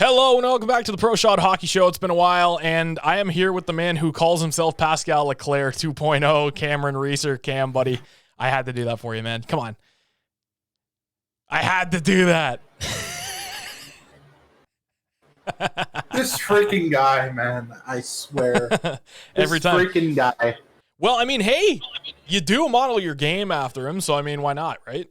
Hello and welcome back to the Proshot Hockey Show. It's been a while, and I am here with the man who calls himself Pascal Leclerc 2.0, Cameron Reeser. Cam, buddy, I had to do that for you, man. Come on. I had to do that. This freaking guy, man, I swear. Every time. Freaking guy. Well, I mean, hey, you do model your game after him, so I mean, why not, right?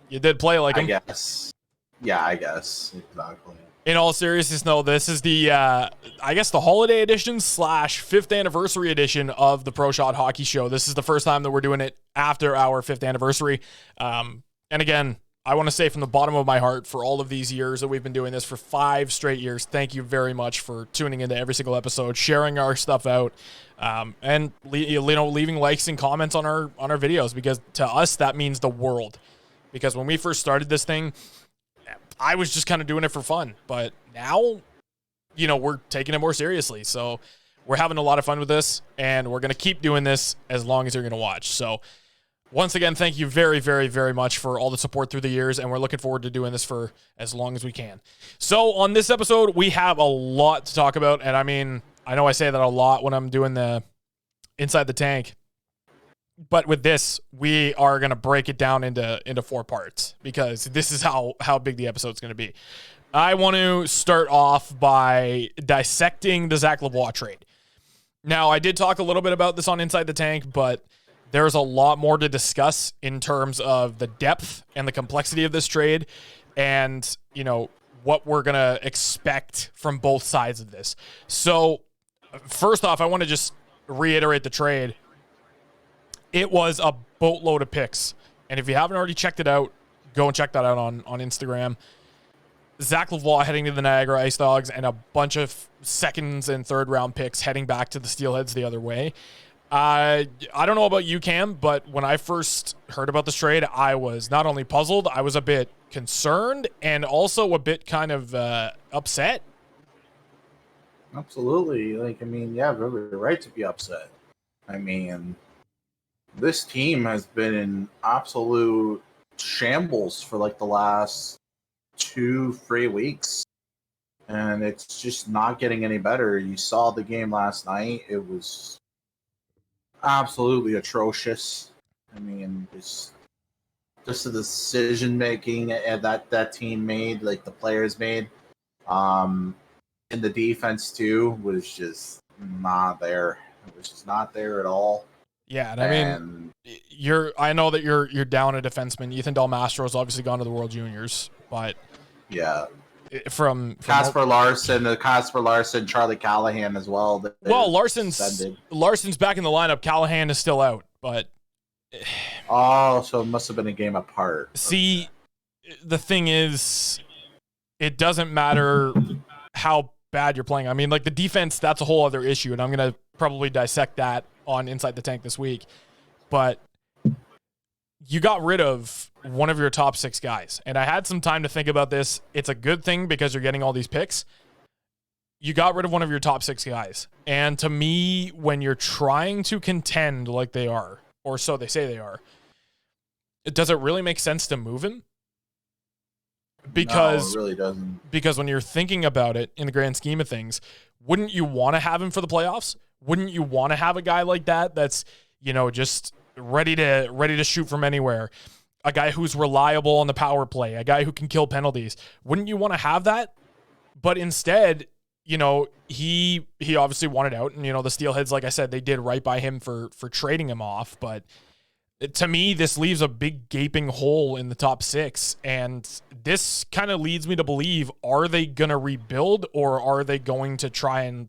You did play like him. I guess. Yeah, I guess. Exactly. In all seriousness, no, this is the, I guess, the holiday edition / 5th anniversary edition of the Proshot Hockey Show. This is the first time that we're doing it after our 5th anniversary. And again, I want to say from the bottom of my heart, for all of these years that we've been doing this for 5 straight years, thank you very much for tuning into every single episode, sharing our stuff out, and leaving likes and comments on our videos, because to us that means the world. Because when we first started this thing, I was just kind of doing it for fun, but now, we're taking it more seriously. So we're having a lot of fun with this, and we're going to keep doing this as long as you're going to watch. So once again, thank you very, very, very much for all the support through the years, and we're looking forward to doing this for as long as we can. So on this episode, we have a lot to talk about, and I mean, I know I say that a lot when I'm doing the Inside the Tank, but with this, we are going to break it down into 4 parts, because this is how big the episode's going to be. I want to start off by dissecting the Zakary Lavoie trade. Now, I did talk a little bit about this on Inside the Tank, but there's a lot more to discuss in terms of the depth and the complexity of this trade, and, what we're going to expect from both sides of this. So, first off, I want to just reiterate the trade. It was a boatload of picks. And if you haven't already checked it out, go and check that out on Instagram. Zakary Lavoie heading to the Niagara Ice Dogs, and a bunch of seconds and third round picks heading back to the Steelheads the other way. I don't know about you, Cam, but when I first heard about this trade, I was not only puzzled, I was a bit concerned, and also a bit kind of upset. Absolutely. You have every right to be upset. This team has been in absolute shambles for the last 2-3 weeks, and it's just not getting any better. You saw the game last night. It was absolutely atrocious. Just the decision making that team made, the players made, and the defense too, was just not there. It was just not there at all. Yeah, and I know that you're down a defenseman. Ethan Del Mastro's obviously gone to the World Juniors, but yeah, from Casper Larson, Charlie Callahan as well. Larson's back in the lineup. Callahan is still out, but so it must have been a game apart. See, the thing is, it doesn't matter how bad you're playing. The defense, that's a whole other issue, and I'm gonna probably dissect that on Inside the Tank this week. But you got rid of one of your top 6 guys, and I had some time to think about this. It's a good thing because you're getting all these picks. You got rid of one of your top 6 guys, and to me, when you're trying to contend like they are, or so they say they are, does it really make sense to move him? Because no, it really doesn't. Because when you're thinking about it in the grand scheme of things, wouldn't you want to have him for the playoffs? Wouldn't you want to have a guy like that that's, just ready to shoot from anywhere? A guy who's reliable on the power play, a guy who can kill penalties. Wouldn't you want to have that? But instead, he obviously wanted out, and the Steelheads, like I said, they did right by him for trading him off. But to me, this leaves a big gaping hole in the top 6, and this kind of leads me to believe: are they going to rebuild, or are they going to try and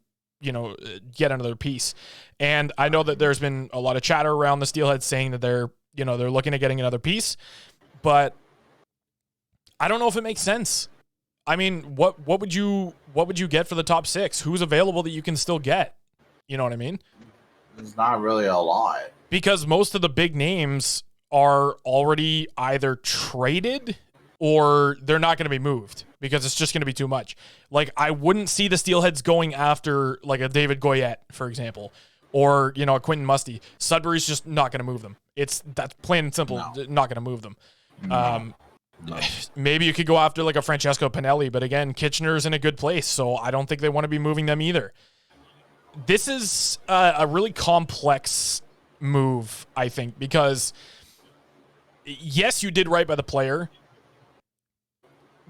get another piece? And I know that there's been a lot of chatter around the Steelheads saying that they're looking at getting another piece, but I don't know if it makes sense. What would you get for the top 6? Who's available that you can still get? You know what I mean? There's not really a lot, because most of the big names are already either traded or they're not going to be moved, because it's just going to be too much. I wouldn't see the Steelheads going after a David Goyette, for example, or, a Quentin Musty. Sudbury's just not going to move them. That's plain and simple, not going to move them. No. No. Maybe you could go after like a Francesco Pinelli, but again, Kitchener's in a good place, so I don't think they want to be moving them either. This is a really complex move, I think, because yes, you did right by the player,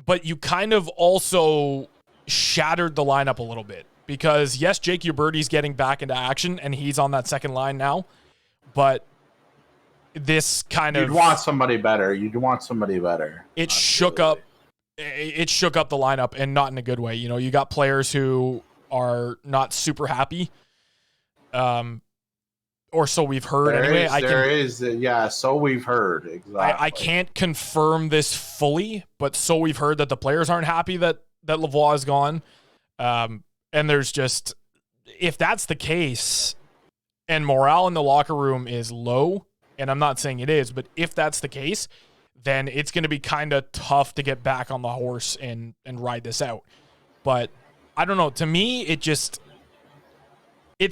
but you kind of also shattered the lineup a little bit because yes, Jake Uberti's getting back into action and he's on that second line now, but this kind of... You'd want somebody better. It shook up the lineup and not in a good way. You know, you got players who are not super happy. Or so we've heard so we've heard. Exactly. I can't confirm this fully, but so we've heard that the players aren't happy that Lavoie is gone. And there's just, if that's the case and morale in the locker room is low, and I'm not saying it is, but if that's the case, then it's going to be kind of tough to get back on the horse and ride this out. But I don't know. To me, it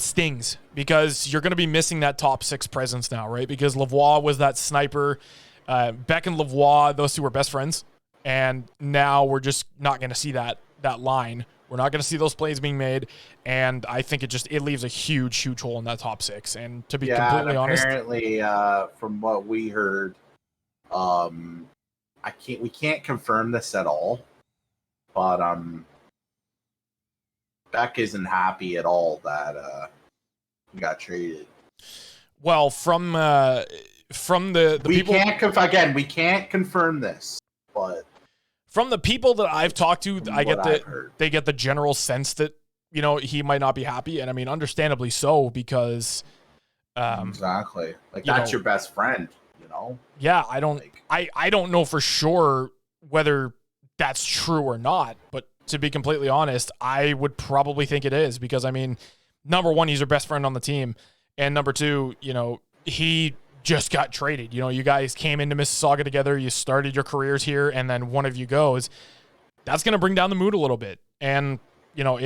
stings because you're going to be missing that top six presence now, right? Because Lavoie was that sniper. Beck and Lavoie, those two were best friends. And now we're just not going to see that line. We're not going to see those plays being made. And I think it leaves a huge, huge hole in that top six. And to be completely honest, apparently, from what we heard, we can't confirm this at all, but Beck isn't happy at all that he got traded. Well, from the people, we can't confirm this, but from the people that I've talked to, they get the general sense that, you know, he might not be happy, and I mean, understandably so, because exactly, like that's your best friend, you know. Yeah, I don't know for sure whether that's true or not, but to be completely honest, I would probably think it is because, I mean, number one, he's your best friend on the team. And number two, you know, he just got traded. You know, you guys came into Mississauga together. You started your careers here, and then one of you goes. That's going to bring down the mood a little bit. And, you know,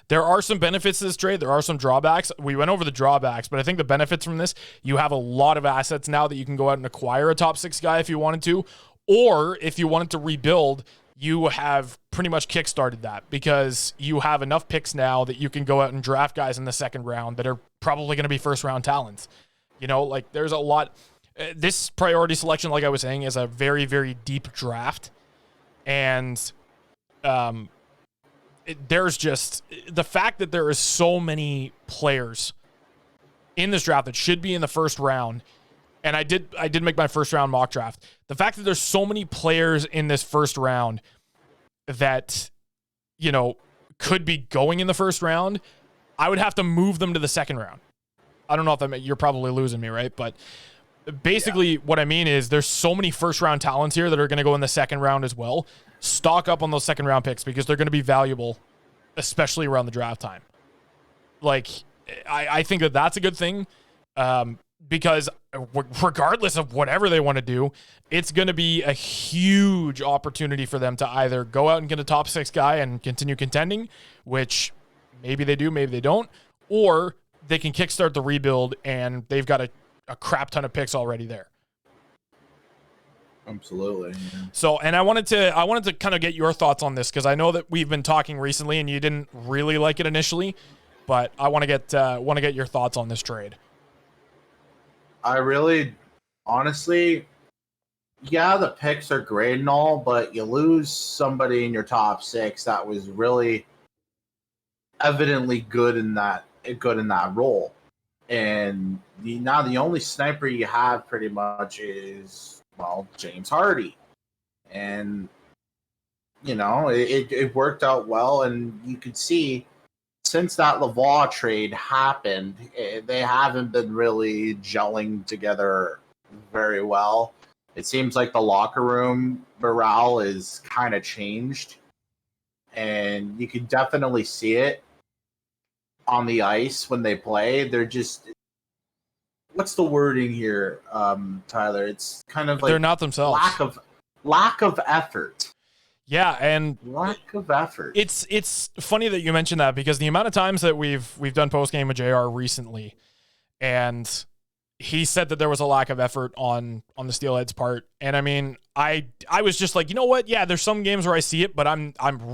there are some benefits to this trade. There are some drawbacks. We went over the drawbacks, but I think the benefits from this, you have a lot of assets now that you can go out and acquire a top six guy if you wanted to. Or if you wanted to rebuild, you have pretty much kickstarted that because you have enough picks now that you can go out and draft guys in the second round that are probably going to be first round talents. You know, like there's a lot. This priority selection, like I was saying, is a very, very deep draft. And there's just the fact that there is so many players in this draft that should be in the first round. And I did make my first round mock draft. The fact that there's so many players in this first round that, you know, could be going in the first round, I would have to move them to the second round. I don't know if you're probably losing me, right? But basically what I mean is there's so many first round talents here that are going to go in the second round as well. Stock up on those second round picks because they're going to be valuable, especially around the draft time. Like, I think that that's a good thing. Because regardless of whatever they want to do, it's going to be a huge opportunity for them to either go out and get a top six guy and continue contending, which maybe they do, maybe they don't, or they can kickstart the rebuild and they've got a crap ton of picks already there. Absolutely. Yeah. So, and I wanted to kind of get your thoughts on this because I know that we've been talking recently and you didn't really like it initially, but I want to get your thoughts on this trade. I really, honestly, yeah, the picks are great and all, but you lose somebody in your top six that was really evidently good in that role. And now the only sniper you have pretty much is, well, James Hardy. And, you know, it worked out well, and you could see since that Lavoie trade happened, they haven't been really gelling together very well. It seems like the locker room morale is kind of changed, and you can definitely see it on the ice when they play. They're just, what's the wording here, Tyler? It's kind of like they're not themselves. Lack of effort. Yeah, and lack of effort. It's funny that you mentioned that because the amount of times that we've done post game with JR recently, and he said that there was a lack of effort on the Steelheads' part, and I mean, I was just like, you know what? Yeah, there's some games where I see it, but I'm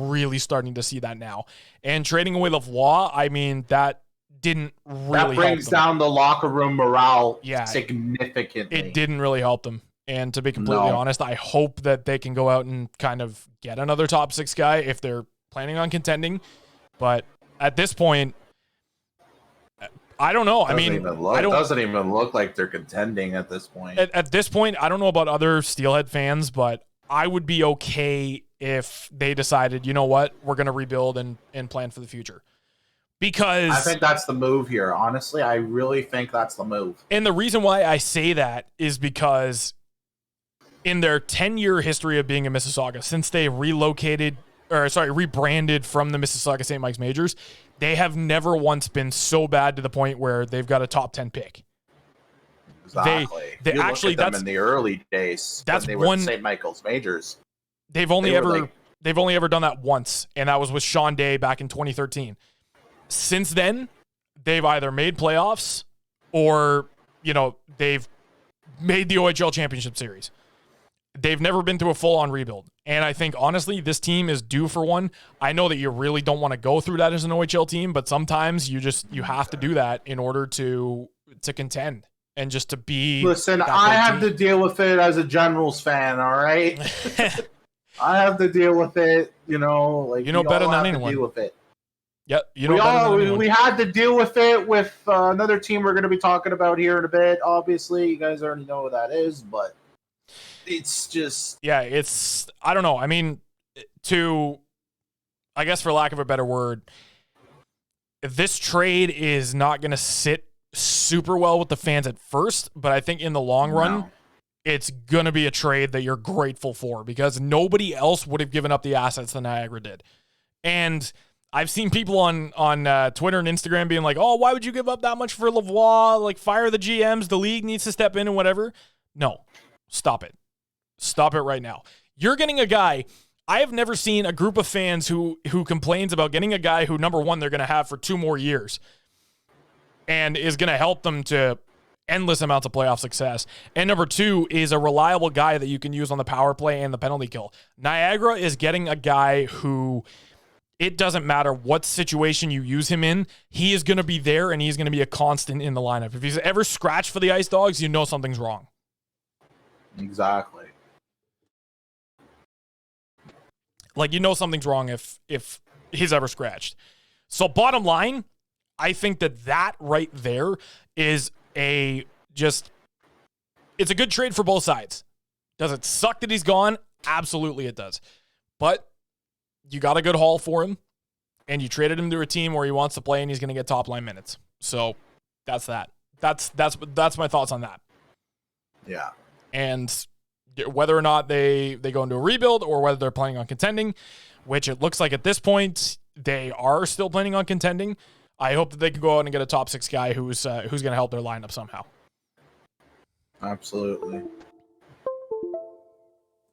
really starting to see that now. And trading away Lavoie, I mean, that didn't really that brings help them. down the locker room morale Yeah, significantly. It didn't really help them. And to be completely honest, I hope that they can go out and kind of get another top 6 guy if they're planning on contending. But at this point, I don't know. It doesn't even look like they're contending at this point. At this point, I don't know about other Steelhead fans, but I would be okay if they decided, you know what, we're going to rebuild and plan for the future. Because I think that's the move here. Honestly, I really think that's the move. And the reason why I say that is because in their 10-year history of being in Mississauga, since they rebranded from the Mississauga St. Mike's Majors, they have never once been so bad to the point where they've got a top 10 pick. Exactly. They you actually, look at them in the early days. That's when they were one the St. Michael's Majors. They've only ever done that once, and that was with Sean Day back in 2013. Since then, they've either made playoffs or, they've made the OHL Championship Series. They've never been through a full-on rebuild. And I think, honestly, this team is due for one. I know that you really don't want to go through that as an OHL team, but sometimes you have to do that in order to contend and just to be. Listen, I have to deal with it as a Generals fan, all right? I have to deal with it, better than anyone. Deal with it. Yep, we had to deal with it with another team we're going to be talking about here in a bit. Obviously, you guys already know who that is, but it's just I don't know. I mean, I guess for lack of a better word, this trade is not going to sit super well with the fans at first, but I think in the long run, it's going to be a trade that you're grateful for because nobody else would have given up the assets that Niagara did. And I've seen people on Twitter and Instagram being like, oh, why would you give up that much for Lavoie? Like, fire the GMs. The league needs to step in and whatever. No, stop it. Stop it right now. You're getting a guy. I have never seen a group of fans who complains about getting a guy who, number one, they're going to have for 2 more years and is going to help them to endless amounts of playoff success. And number 2 is a reliable guy that you can use on the power play and the penalty kill. Niagara is getting a guy who it doesn't matter what situation you use him in. He is going to be there and he's going to be a constant in the lineup. If he's ever scratched for the Ice Dogs, you know something's wrong. Exactly. Like, something's wrong if he's ever scratched. So bottom line, I think that right there is it's a good trade for both sides. Does it suck that he's gone? Absolutely it does. But you got a good haul for him, and you traded him to a team where he wants to play and he's going to get top line minutes. So that's that. That's my thoughts on that. Yeah. And whether or not they go into a rebuild or whether they're planning on contending, which it looks like at this point they are still planning on contending, I hope that they can go out and get a top 6 guy who's going to help their lineup somehow. Absolutely.